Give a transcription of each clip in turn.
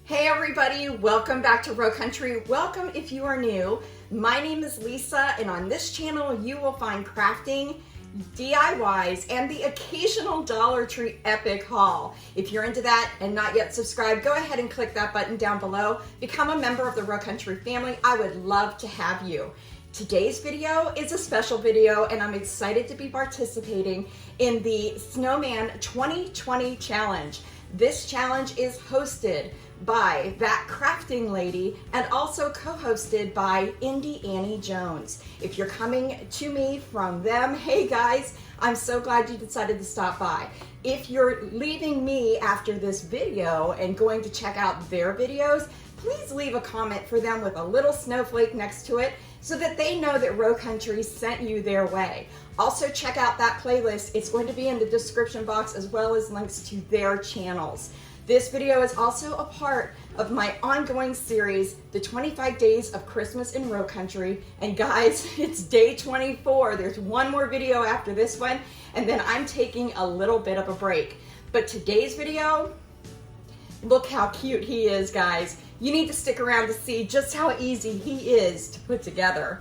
Hey everybody, welcome back to Rowe Country. Welcome if you are new. My name is Lisa, and on this channel you will find crafting, DIYs, and the occasional Dollar Tree epic haul. If you're into that and not yet subscribed, go ahead and click that button down below. Become a member of the Rowe Country family. I would love to have you. Today's video is a special video, and I'm excited to be participating in the Snowman 2020 challenge. This challenge is hosted by That Crafting Lady and also co-hosted by Indie Annie Jones. If you're coming to me from them, hey guys, I'm so glad you decided to stop by. If you're leaving me after this video and going to check out their videos, please leave a comment for them with a little snowflake next to it so that they know that Rowe Country sent you their way. Also check out that playlist. It's going to be in the description box as well as links to their channels. This video is also a part of my ongoing series, The 25 Days of Christmas in Rowe Country. And guys, it's day 24. There's one more video after this one, and then I'm taking a little bit of a break. But today's video, look how cute he is, guys. You need to stick around to see just how easy he is to put together.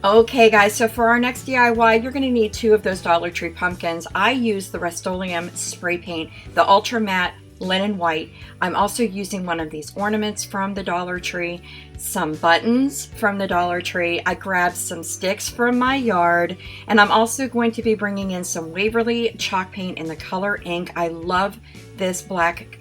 Okay guys, so for our next DIY, you're going to need 2 of those Dollar Tree pumpkins. I use the Rust-Oleum spray paint, the Ultra Matte Linen White. I'm also using one of these ornaments from the Dollar Tree, some buttons from the Dollar Tree. I grabbed some sticks from my yard, and I'm also going to be bringing in some Waverly chalk paint in the color ink. I love this black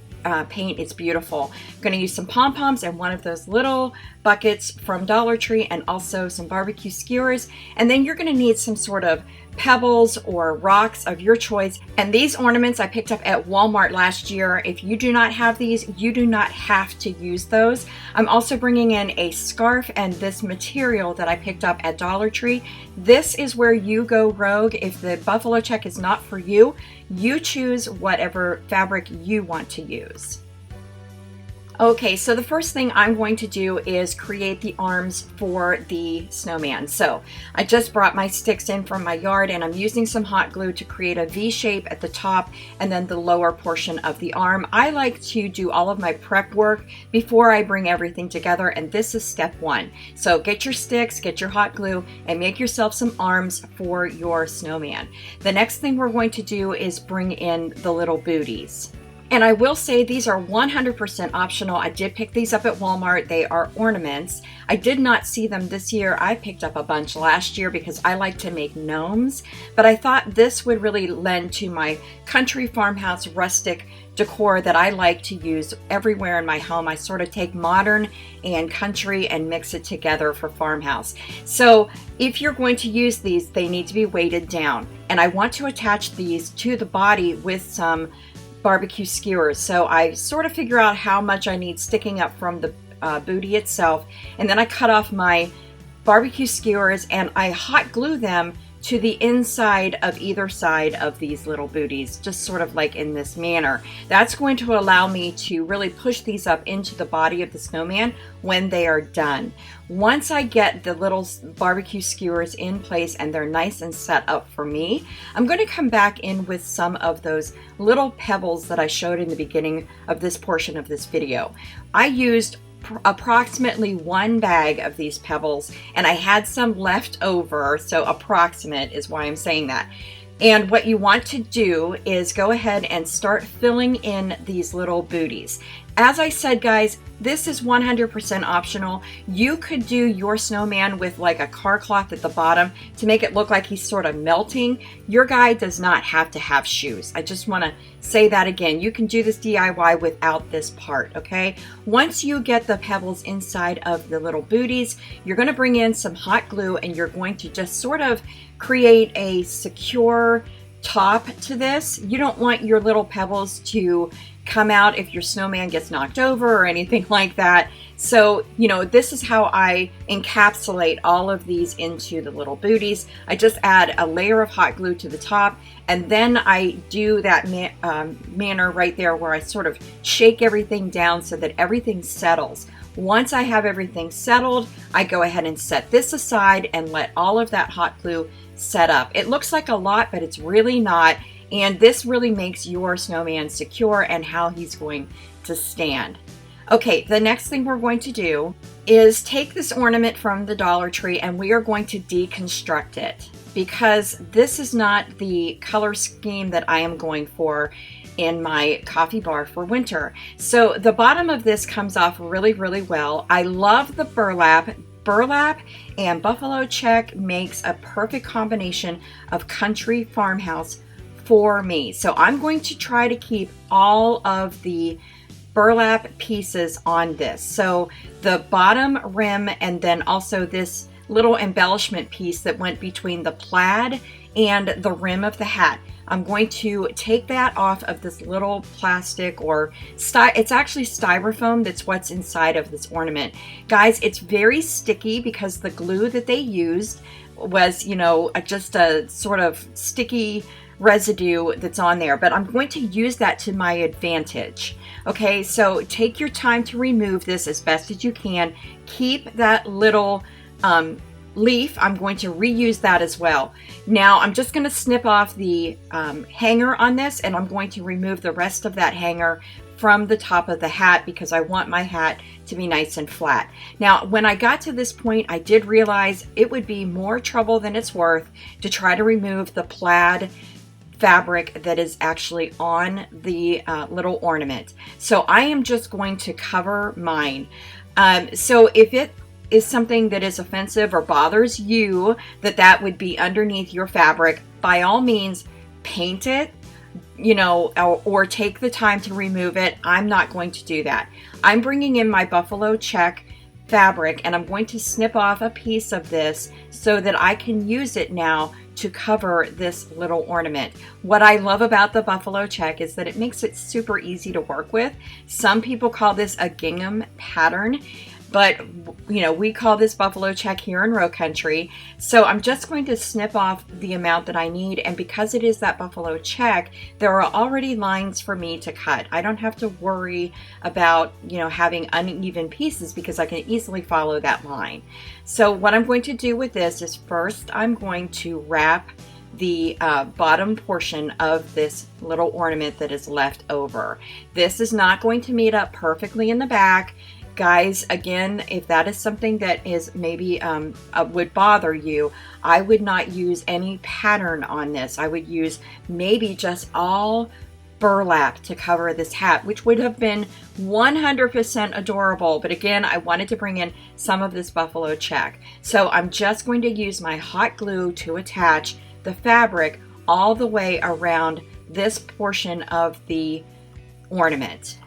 paint. It's beautiful. I'm going to use some pom-poms and one of those little buckets from Dollar Tree, and also some barbecue skewers. And then you're going to need some sort of pebbles or rocks of your choice. And these ornaments I picked up at Walmart last year. If you do not have these, you do not have to use those. I'm also bringing in a scarf and this material that I picked up at Dollar Tree. This is where you go rogue. If the buffalo check is not for you, you choose whatever fabric you want to use. Okay, so the first thing I'm going to do is create the arms for the snowman. So I just brought my sticks in from my yard, and I'm using some hot glue to create a V shape at the top and then the lower portion of the arm. I like to do all of my prep work before I bring everything together, and this is step 1. So get your sticks, get your hot glue, and make yourself some arms for your snowman. The next thing we're going to do is bring in the little booties. And I will say these are 100% optional. I did pick these up at Walmart. They are ornaments. I did not see them this year. I picked up a bunch last year because I like to make gnomes, but I thought this would really lend to my country farmhouse rustic decor that I like to use everywhere in my home. I sort of take modern and country and mix it together for farmhouse. So if you're going to use these, they need to be weighted down. And I want to attach these to the body with some barbecue skewers. So I sort of figure out how much I need sticking up from the booty itself, and then I cut off my barbecue skewers and I hot glue them to the inside of either side of these little booties, just sort of like in this manner. That's going to allow me to really push these up into the body of the snowman when they are done. Once I get the little barbecue skewers in place and they're nice and set up for me, I'm going to come back in with some of those little pebbles that I showed in the beginning of this portion of this video. I used approximately 1 bag of these pebbles, and I had some left over, so approximate is why I'm saying that. And what you want to do is go ahead and start filling in these little booties. As I said, guys, this is 100% optional. You could do your snowman with like a car cloth at the bottom to make it look like he's sort of melting. Your guy does not have to have shoes. I just want to say that again. You can do this DIY without this part, okay? Once you get the pebbles inside of the little booties, you're going to bring in some hot glue, and you're going to just sort of create a secure top to this. You don't want your little pebbles to come out if your snowman gets knocked over or anything like that. So, you know, this is how I encapsulate all of these into the little booties. I just add a layer of hot glue to the top, and then I do that manner right there where I sort of shake everything down so that everything settles. Once I have everything settled, I go ahead and set this aside and let all of that hot glue set up. It looks like a lot, but it's really not. And this really makes your snowman secure and how he's going to stand. Okay, the next thing we're going to do is take this ornament from the Dollar Tree and we are going to deconstruct it, because this is not the color scheme that I am going for in my coffee bar for winter. So the bottom of this comes off really, really well. I love the burlap. Burlap and buffalo check makes a perfect combination of country farmhouse for me. So I'm going to try to keep all of the burlap pieces on this. So the bottom rim, and then also this little embellishment piece that went between the plaid and the rim of the hat. I'm going to take that off of this little plastic, or it's actually styrofoam, that's what's inside of this ornament. Guys, it's very sticky because the glue that they used was, you know, just a sort of sticky residue that's on there, but I'm going to use that to my advantage. Okay, so take your time to remove this as best as you can. Keep that little leaf. I'm going to reuse that as well. Now I'm just going to snip off the hanger on this, and I'm going to remove the rest of that hanger from the top of the hat because I want my hat to be nice and flat. Now, when I got to this point, I did realize it would be more trouble than it's worth to try to remove the plaid fabric that is actually on the little ornament. So I am just going to cover mine. So if it is something that is offensive or bothers you, that would be underneath your fabric, by all means paint it, you know, or take the time to remove it. I'm not going to do that. I'm bringing in my buffalo check fabric and I'm going to snip off a piece of this so that I can use it now to cover this little ornament. What I love about the buffalo check is that it makes it super easy to work with. Some people call this a gingham pattern, but you know, we call this buffalo check here in Rowe Country. So I'm just going to snip off the amount that I need, and because it is that buffalo check, there are already lines for me to cut. I don't have to worry about, you know, having uneven pieces because I can easily follow that line. So what I'm going to do with this is first I'm going to wrap the bottom portion of this little ornament that is left over. This is not going to meet up perfectly in the back. Guys, again, if that is something that is maybe would bother you, I would not use any pattern on this. I would use maybe just all burlap to cover this hat, which would have been 100% adorable. But again, I wanted to bring in some of this buffalo check. So I'm just going to use my hot glue to attach the fabric all the way around this portion of the ornament.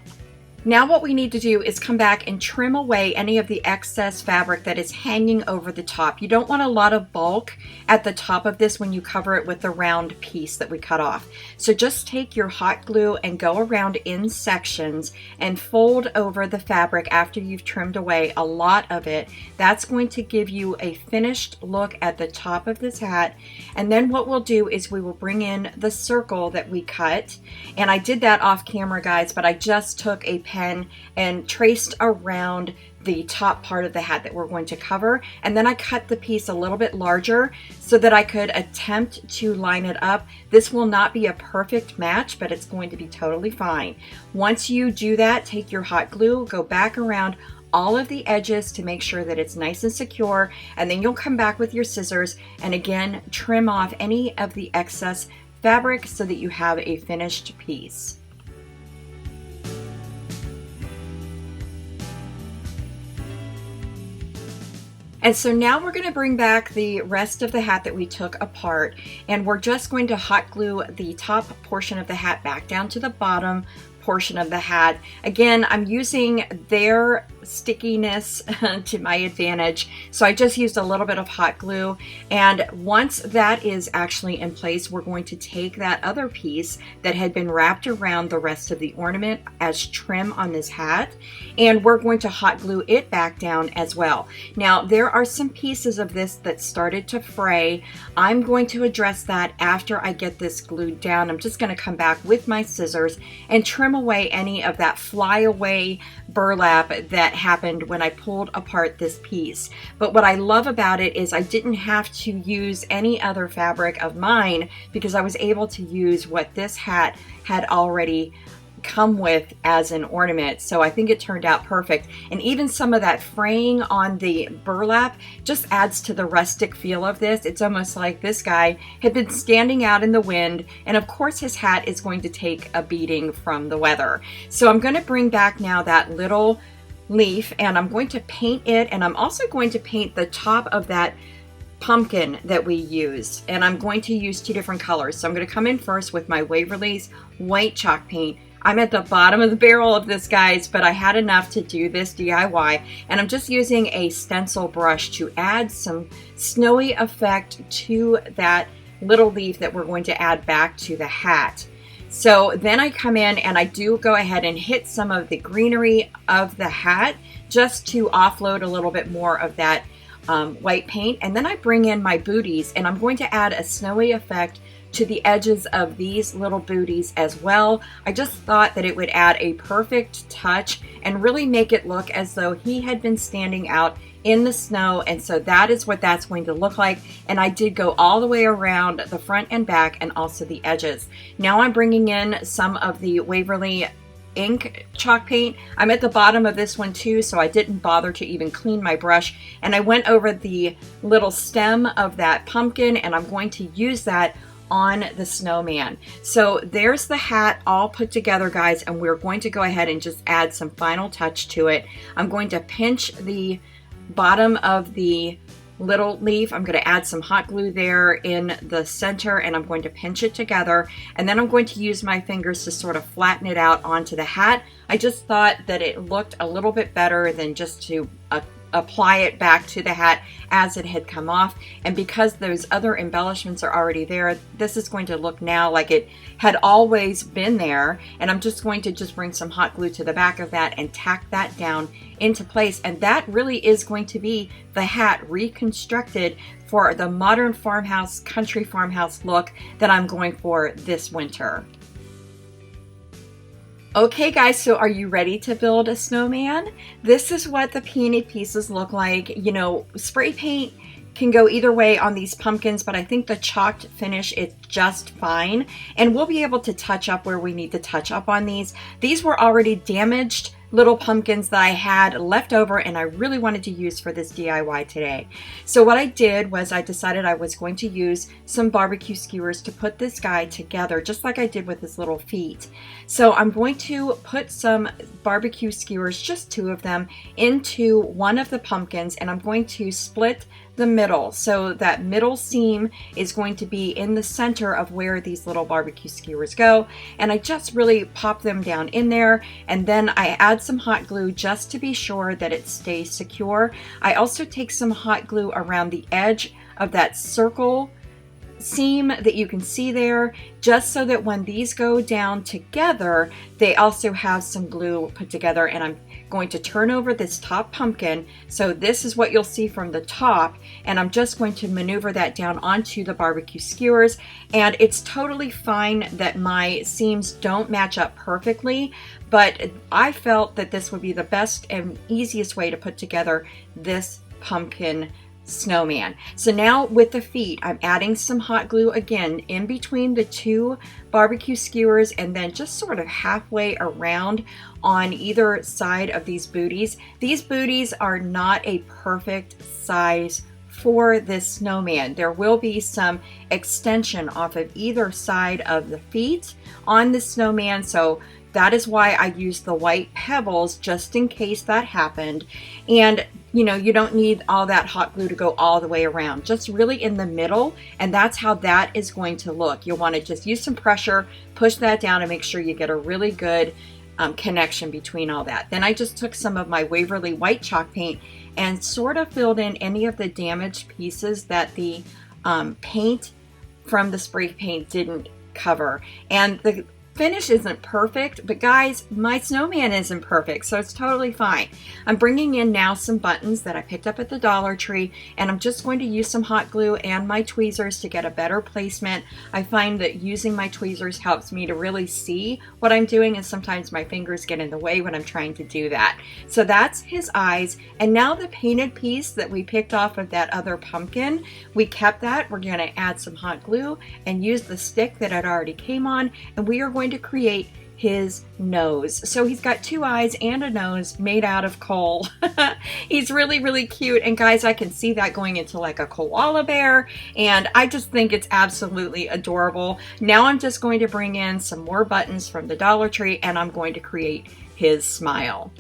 Now what we need to do is come back and trim away any of the excess fabric that is hanging over the top. You don't want a lot of bulk at the top of this when you cover it with the round piece that we cut off. So just take your hot glue and go around in sections and fold over the fabric after you've trimmed away a lot of it. That's going to give you a finished look at the top of this hat. And then what we'll do is we will bring in the circle that we cut. And I did that off camera, guys, but I just took a pen and traced around the top part of the hat that we're going to cover, and then I cut the piece a little bit larger so that I could attempt to line it up. This will not be a perfect match, but it's going to be totally fine. Once you do that, take your hot glue, go back around all of the edges to make sure that it's nice and secure, and then you'll come back with your scissors and again trim off any of the excess fabric so that you have a finished piece. And so now we're going to bring back the rest of the hat that we took apart, and we're just going to hot glue the top portion of the hat back down to the bottom portion of the hat. Again, I'm using their stickiness to my advantage. So I just used a little bit of hot glue, and once that is actually in place, we're going to take that other piece that had been wrapped around the rest of the ornament as trim on this hat, and we're going to hot glue it back down as well. Now there are some pieces of this that started to fray. I'm going to address that after I get this glued down. I'm just going to come back with my scissors and trim away any of that flyaway burlap that happened when I pulled apart this piece. But what I love about it is I didn't have to use any other fabric of mine, because I was able to use what this hat had already come with as an ornament. So I think it turned out perfect. And even some of that fraying on the burlap just adds to the rustic feel of this. It's almost like this guy had been standing out in the wind, and of course his hat is going to take a beating from the weather. So I'm going to bring back now that little leaf, and I'm going to paint it, and I'm also going to paint the top of that pumpkin that we used, and I'm going to use two different colors. So I'm going to come in first with my Waverly's white chalk paint. I'm at the bottom of the barrel of this, guys, but I had enough to do this DIY, and I'm just using a stencil brush to add some snowy effect to that little leaf that we're going to add back to the hat. So then I come in and I do go ahead and hit some of the greenery of the hat just to offload a little bit more of that white paint, and then I bring in my booties, and I'm going to add a snowy effect to the edges of these little booties as well. I just thought that it would add a perfect touch and really make it look as though he had been standing out in the snow, and so that is what that's going to look like. And I did go all the way around the front and back and also the edges. Now I'm bringing in some of the Waverly ink chalk paint. I'm at the bottom of this one too, so I didn't bother to even clean my brush, and I went over the little stem of that pumpkin, and I'm going to use that on the snowman. So there's the hat all put together, guys, and we're going to go ahead and just add some final touch to it. I'm going to pinch the bottom of the little leaf. I'm going to add some hot glue there in the center, and I'm going to pinch it together, and then I'm going to use my fingers to sort of flatten it out onto the hat. I just thought that it looked a little bit better than just to apply it back to the hat as it had come off. And because those other embellishments are already there, this is going to look now like it had always been there. And I'm just going to bring some hot glue to the back of that and tack that down into place. And that really is going to be the hat reconstructed for the modern farmhouse, country farmhouse look that I'm going for this winter. Okay guys, so are you ready to build a snowman? This is what the peony pieces look like. You know, spray paint can go either way on these pumpkins, but I think the chalked finish is just fine. And we'll be able to touch up where we need to touch up on these. These were already damaged little pumpkins that I had left over and I really wanted to use for this DIY today. So what I did was I decided I was going to use some barbecue skewers to put this guy together, just like I did with his little feet. So I'm going to put some barbecue skewers, just two of them, into one of the pumpkins, and I'm going to split the middle. So that middle seam is going to be in the center of where these little barbecue skewers go. And I just really pop them down in there, and then I add some hot glue just to be sure that it stays secure. I also take some hot glue around the edge of that circle seam that you can see there, just so that when these go down together, they also have some glue put together. And I'm going to turn over this top pumpkin, so this is what you'll see from the top, and I'm just going to maneuver that down onto the barbecue skewers. And it's totally fine that my seams don't match up perfectly, but I felt that this would be the best and easiest way to put together this pumpkin snowman. So now with the feet, I'm adding some hot glue again in between the two barbecue skewers, and then just sort of halfway around on either side of these booties. These booties are not a perfect size for this snowman. There will be some extension off of either side of the feet on the snowman, so that is why I used the white pebbles just in case that happened. And you know, you don't need all that hot glue to go all the way around, just really in the middle, and that's how that is going to look. You'll want to just use some pressure, push that down, and make sure you get a really good connection between all that. Then I just took some of my Waverly white chalk paint and sort of filled in any of the damaged pieces that the paint from the spray paint didn't cover. And the finish isn't perfect, but guys, my snowman isn't perfect, so it's totally fine. I'm bringing in now some buttons that I picked up at the Dollar Tree, and I'm just going to use some hot glue and my tweezers to get a better placement. I find that using my tweezers helps me to really see what I'm doing, and sometimes my fingers get in the way when I'm trying to do that. So that's his eyes, and now the painted piece that we picked off of that other pumpkin, we kept that. We're going to add some hot glue and use the stick that it already came on, and we are going to create his nose. So he's got two eyes and a nose made out of coal. He's really, really cute. And guys, I can see that going into like a koala bear. And I just think it's absolutely adorable. Now I'm just going to bring in some more buttons from the Dollar Tree and I'm going to create his smile.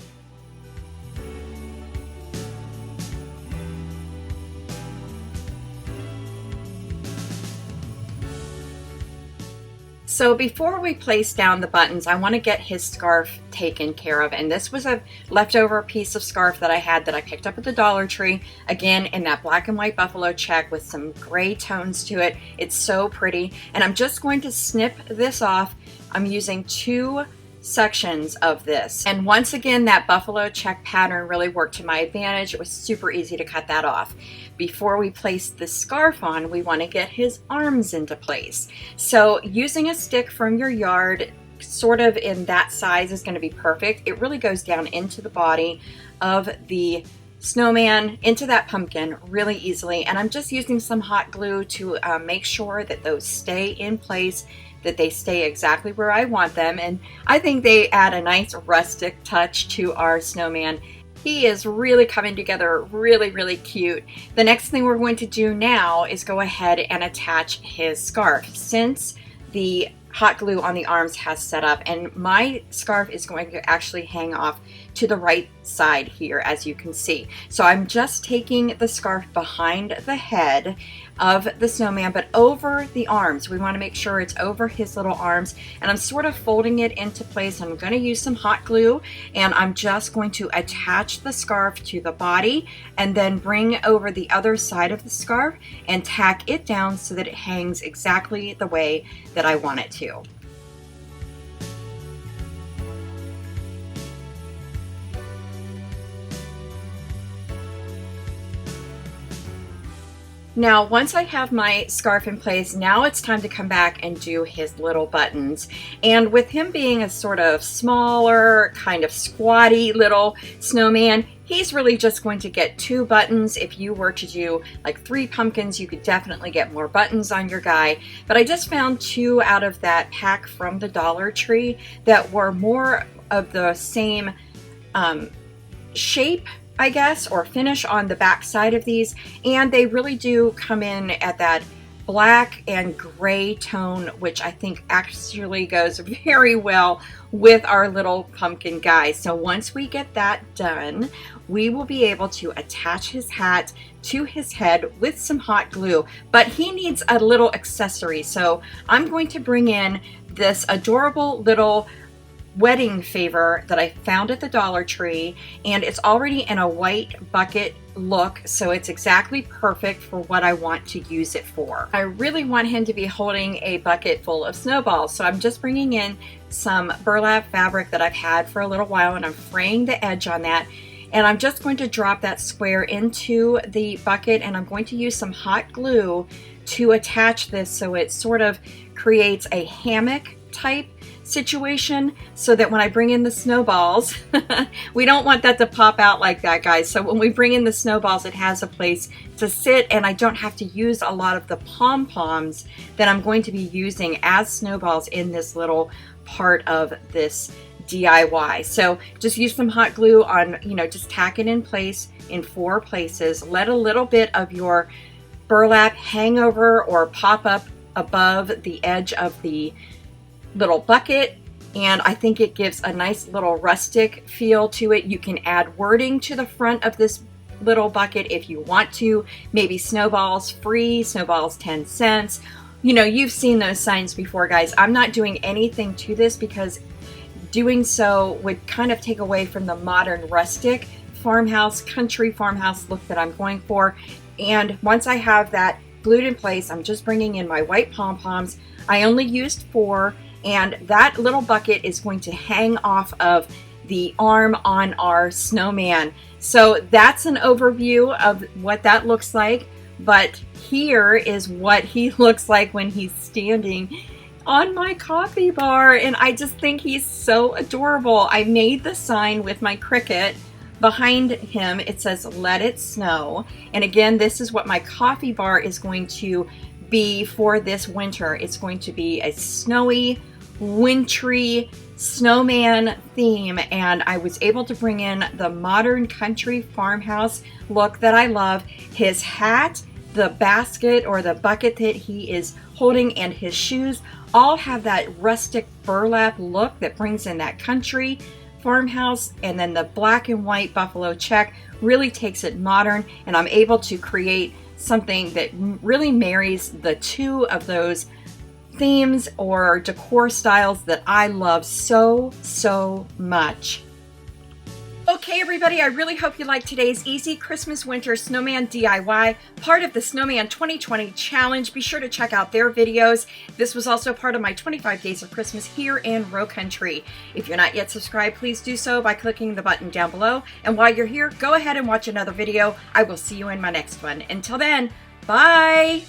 So before we place down the buttons, I want to get his scarf taken care of. And this was a leftover piece of scarf that I had that I picked up at the Dollar Tree. Again, in that black and white buffalo check with some gray tones to it. It's so pretty. And I'm just going to snip this off. I'm using 2 sections of this. And once again, that buffalo check pattern really worked to my advantage. It was super easy to cut that off. Before we place the scarf on, we want to get his arms into place. So using a stick from your yard, sort of in that size, is going to be perfect. It really goes down into the body of the snowman, into that pumpkin really easily. And I'm just using some hot glue to make sure that those stay in place, that they stay exactly where I want them. And I think they add a nice rustic touch to our snowman. He is really coming together really, really cute. The next thing we're going to do now is go ahead and attach his scarf. Since the hot glue on the arms has set up, and my scarf is going to actually hang off to the right side here, as you can see. So I'm just taking the scarf behind the head of the snowman, but over the arms. We want to make sure it's over his little arms, and I'm sort of folding it into place. I'm going to use some hot glue, and I'm just going to attach the scarf to the body and then bring over the other side of the scarf and tack it down so that it hangs exactly the way that I want it to. Now, once I have my scarf in place, now it's time to come back and do his little buttons. And with him being a sort of smaller, kind of squatty little snowman, he's really just going to get 2 buttons. If you were to do like 3 pumpkins, you could definitely get more buttons on your guy. But I just found 2 out of that pack from the Dollar Tree that were more of the same shape, I guess, or finish on the back side of these, and they really do come in at that black and gray tone, which I think actually goes very well with our little pumpkin guy. So once we get that done, we will be able to attach his hat to his head with some hot glue, but he needs a little accessory. So I'm going to bring in this adorable little wedding favor that I found at the Dollar Tree, and it's already in a white bucket look, so it's exactly perfect for what I want to use it for. I really want him to be holding a bucket full of snowballs, so I'm just bringing in some burlap fabric that I've had for a little while, and I'm fraying the edge on that, and I'm just going to drop that square into the bucket, and I'm going to use some hot glue to attach this so it sort of creates a hammock type situation, so that when I bring in the snowballs, we don't want that to pop out like that, guys. So when we bring in the snowballs, it has a place to sit, and I don't have to use a lot of the pom-poms that I'm going to be using as snowballs in this little part of this DIY. So just use some hot glue on, just tack it in place in 4 places. Let a little bit of your burlap hang over or pop up above the edge of the little bucket, and I think it gives a nice little rustic feel to it. You can add wording to the front of this little bucket if you want to. Maybe snowballs free, snowballs 10 cents. You've seen those signs before, guys. I'm not doing anything to this because doing so would kind of take away from the modern rustic farmhouse, country farmhouse look that I'm going for. And once I have that glued in place, I'm just bringing in my white pom-poms. I only used 4, and that little bucket is going to hang off of the arm on our snowman. So that's an overview of what that looks like, but here is what he looks like when he's standing on my coffee bar, and I just think he's so adorable. I made the sign with my Cricut. Behind him it says "Let It Snow," and again, this is what my coffee bar is going to be for this winter. It's going to be a snowy, wintry snowman theme, and I was able to bring in the modern country farmhouse look that I love. His hat, the basket or the bucket that he is holding, and his shoes all have that rustic burlap look that brings in that country farmhouse, and then the black and white buffalo check really takes it modern, and I'm able to create something that really marries the two of those themes or decor styles that I love so much. Okay everybody, I really hope you liked today's easy Christmas winter snowman DIY, part of the Snowman 2020 challenge. Be sure to check out their videos. This was also part of my 25 days of Christmas here in Rowe Country. If you're not yet subscribed, please do so by clicking the button down below. And while you're here, go ahead and watch another video. I will see you in my next one. Until then, bye!